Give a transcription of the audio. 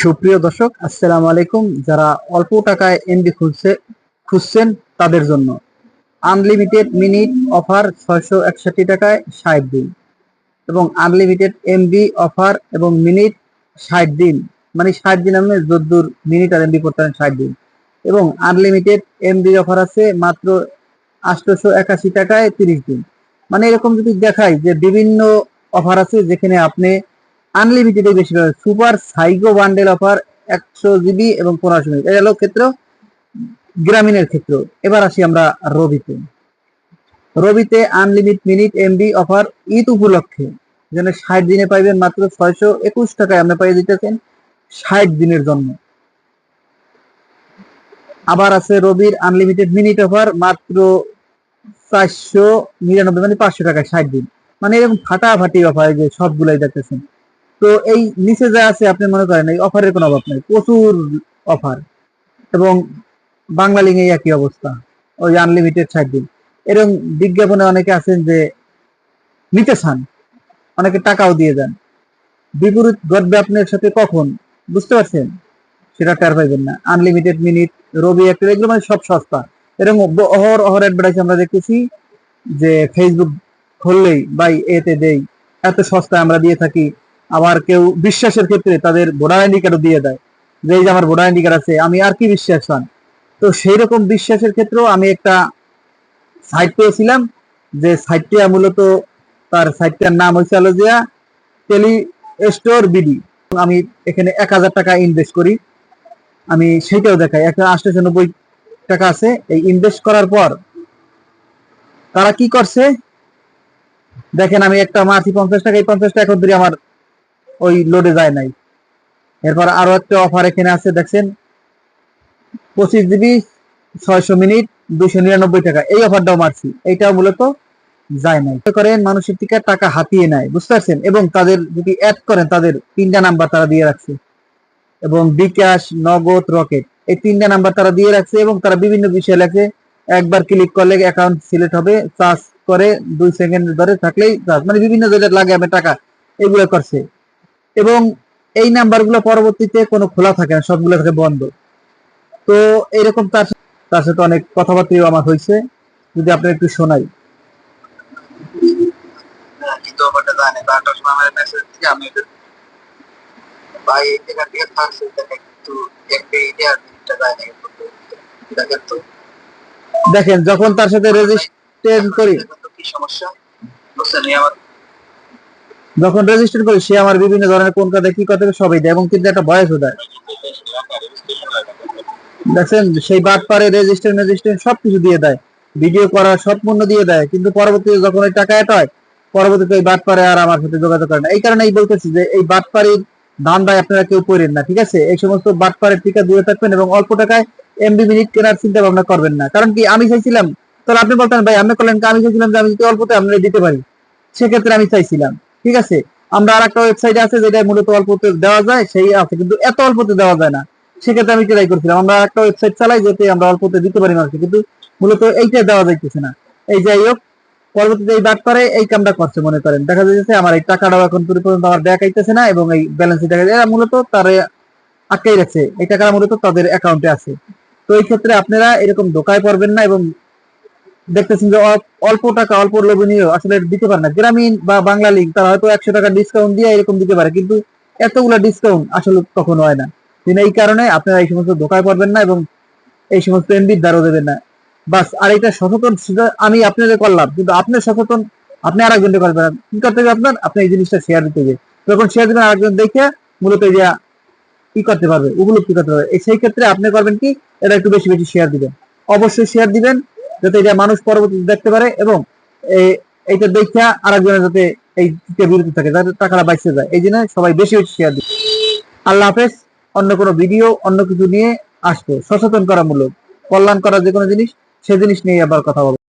সুপ্রিয় দর্শক, আসসালামু আলাইকুম। যারা অল্প টাকায় এমবি খুঁজছেন তাদের জন্য আনলিমিটেড মিনিট অফার 661 টাকায় 60 দিন এবং আনলিমিটেড এমবি অফার এবং মিনিট 60 দিন, মানে 60 দিন আপনি যদ্দূর মিনিট আর এমবি করতে পারেন 60 দিন। এবং আনলিমিটেড এমবি অফার আছে মাত্র 881 টাকায় 30 দিন। মানে এরকম যদি দেখাই যে বিভিন্ন অফার আছে যেখানে আপনি আনলিমিটেড বেশি পাবেন। Super psycho bundle offer 100 GB এবং 1500 মিনিট, এটা হলো ক্ষেত্র গ্রামীণের ক্ষেত্র। এবার আসি আমরা রবিতে। রবিতে unlimited minute MB offer Eid উপলক্ষে যেন 60 দিনে পাইবেন মাত্র 621 টাকায় আপনি পাইয়ে দিতেছেন 60 দিনের জন্য। আবার আছে রবির আনলিমিটেড মিনিট অফার মাত্র 499, মানে 500 টাকায় 60 দিন। মানে এরকম ফাটাফাটি অফার যে সবগুলাই দেখতেছেন। তো এই নিচে যা আছে আপনি মনে করেন এই অফারের কোনো অভাব নেই, প্রচুর অফার। এবং বাংলা লিঙ্কে একই অবস্থা, ওই আনলিমিটেড 60 দিন। এরকম বিজ্ঞাপনে অনেকে আছেন যে নিতে চান, অনেকে টাকাও দিয়ে দেন। বিপরীত ঘটবে আপনার সাথে কখন, বুঝতে পারছেন? সেটা টের পাইবেন না। আনলিমিটেড মিনিট, রবি একটা, এগুলো মানে সব সস্তা। এরকম অহর অহর অ্যাডভার্টাইজ আমরা দেখতেছি যে ফেসবুক খুললেই ভাই এতে দেই, এত সস্তা আমরা দিয়ে থাকি। আবার কেউ বিশ্বাসের ক্ষেত্রে তাদের ভোটার আইডি কার্ডও দিয়ে দেয় যে এই যে আমার ভোটার আইডি কার্ড আছে, আমি আর কি বিশ্বাস পান। তো সেই রকম বিশ্বাসের ক্ষেত্রেও আমি একটা সাইট পেয়েছিলাম, যে সাইটটা মূলত তার সাইটটার নাম হচ্ছে আলোজিয়া টেলি স্টোর বিডি। আমি এখানে 1000 টাকা ইনভেস্ট করি, আমি সেটাও দেখাই। 198 টাকা আছে। এই ইনভেস্ট করার পর তারা কি করছে দেখেন, আমি একটা মাসি 50 টাকা, এই 50 টাকা ধরে আমার ওই লোডে যায় নাই। এরপর আরো একটা অফার এখানে আছে, দেখছেন 25 জিবি 600 মিনিট 299 টাকা, এই অফারটাও মারছি, এইটাও মূলত যায় নাই। করেন মানুষের থেকে টাকা হাতিয়ে নেয়, বুঝতে পারছেন? এবং তাদের যদি অ্যাড করেন, তাদের 3টা নাম্বার তারা দিয়ে রাখছে, এবং বিকাশ, নগদ, রকেট, এই 3টা নাম্বার তারা দিয়ে রাখছে। এবং তারা বিভিন্ন বিষয় লেখে, একবার ক্লিক করলে অ্যাকাউন্ট সিলেক্ট হবে, চার্জ করে 2 সেকেন্ড ধরে থাকলেই চার্জ, মানে বিভিন্ন জায়গায় লাগে আমি টাকা, এগুলো করছে। এবং এই নাম্বারগুলো পরবর্তীতে কোনো খোলা থাকে না, সবগুলো থাকে বন্ধ। তো এরকম তার সাথে অনেক কথাবার্তাও আমার হয়েছে, যদি আপনি একটু শোনাই। কিন্তু ওটা জানে তারটার সময় আমার মেসেজ দিয়ে আমি ভাই এখান থেকে থাকছে কিন্তু একটা ইন্ডিয়া মিনিটটা যায় না, দেখেন তো। দেখেন যখন তার সাথে রেজিস্ট্রেশন করি, কি সমস্যা বুঝছেন? আমার যখন রেজিস্ট্রেশন করি সে আমার বিভিন্ন ধরনের কোন কাজে কি করতে হবে সবই দেয়, এবং কিন্তু একটা ভয়েসও দেয়। দেখছেন সেই বাটপারে রেজিস্ট্রেশন সবকিছু দিয়ে দেয়, ভিডিও করা সব পণ্য দিয়ে দেয়, কিন্তু পরবর্তীতে যখন ওই টাকা অ্যাড হয়, পরবর্তীতে ওই বাটপারে আর আমার সাথে যোগাযোগ করে না। এই কারণেই বলতেছি যে এই বাটপারির ধান্দায় আপনারা কেউ করেন না, ঠিক আছে? এই সমস্ত বাটপারের টিকা দূরে থাকবেন এবং অল্প টাকায় এমবি মিনিট কেনার চিন্তা ভাবনা করবেন না। কারণ কি, আমি চাইছিলাম, তাহলে আপনি বলতেন ভাই আপনি করলেন, আমি চাইছিলাম যে আমি যদি অল্পতে আপনারা দিতে পারি, সেক্ষেত্রে আমি চাইছিলাম, ঠিক আছে? আমরা আর একটা ওয়েবসাইট আছে যেটা মূলত অল্পতে দেওয়া যায়, সেই আছে, কিন্তু এত অল্পতে দেওয়া যায় না। সেক্ষেত্রে আমি ট্রাই করছিলাম, আমরা একটা ওয়েবসাইট চালাই যাতে আমরা অল্পতে দিতে পারি মানুষকে, কিন্তু মূলত এইটা দেওয়া যাইতেছে না। এই যাই হোক, পরবর্তীতে এই বাদ পারে এই কামটা করছে, মনে করেন দেখা যাচ্ছে আমার এই টাকাটাও এখন পর্যন্ত আমার দেখাইতেছে না, এবং এই ব্যালেন্স দেখা যায়, এরা মূলত তারা আটকাই রাখছে, এই টাকা মূলত তাদের অ্যাকাউন্টে আছে। তো এই ক্ষেত্রে আপনারা এরকম ধোকায় পড়বেন না, এবং দেখতেছেন যে অল্প টাকা অল্প লোভনীয় আসলে দিতে পারে না। গ্রামীণ বা বাংলা লিঙ্ক তারা হয়তো 100 টাকা ডিসকাউন্ট দিয়ে এরকম দিতে পারে, কিন্তু এতগুলা ডিসকাউন্ট আসলে কখনো হয় না। এই কারণে আপনারা এই সমস্ত ধোকায় পড়বেন না এবং এই সমস্ত এমবির দ্বারা দেবেন না। বাস। আর এটা সচেতন আমি আপনাদের করলাম, কিন্তু আপনার সচেতন আপনি আরেকজনকে করবেন না। কি করতে হবে আপনার? আপনি এই জিনিসটা শেয়ার দিতে হবে। যখন শেয়ার দিবেন আরেকজন দেখে মূলত এটা কি করতে পারবে, উপলব্ধি করতে পারবে। সেই ক্ষেত্রে আপনি করবেন কি, এটা একটু বেশি বেশি শেয়ার দিবেন, অবশ্যই শেয়ার দিবেন, যাতে এটা মানুষ পরবর্তীতে দেখতে পারে, এবং এইটা দেখে আরেকজনের যাতে এই বিরতি থাকে, যাতে টাকাটা বাইসে যায়। এই জন্য সবাই বেশি বেশি শেয়ার দিবে। আল্লাহ হাফেজ। অন্য কোনো ভিডিও অন্য কিছু নিয়ে আসবো, সচেতন করামূলক, কল্যাণ করার যে কোনো জিনিস, সে জিনিস নিয়ে আবার কথা বলবো।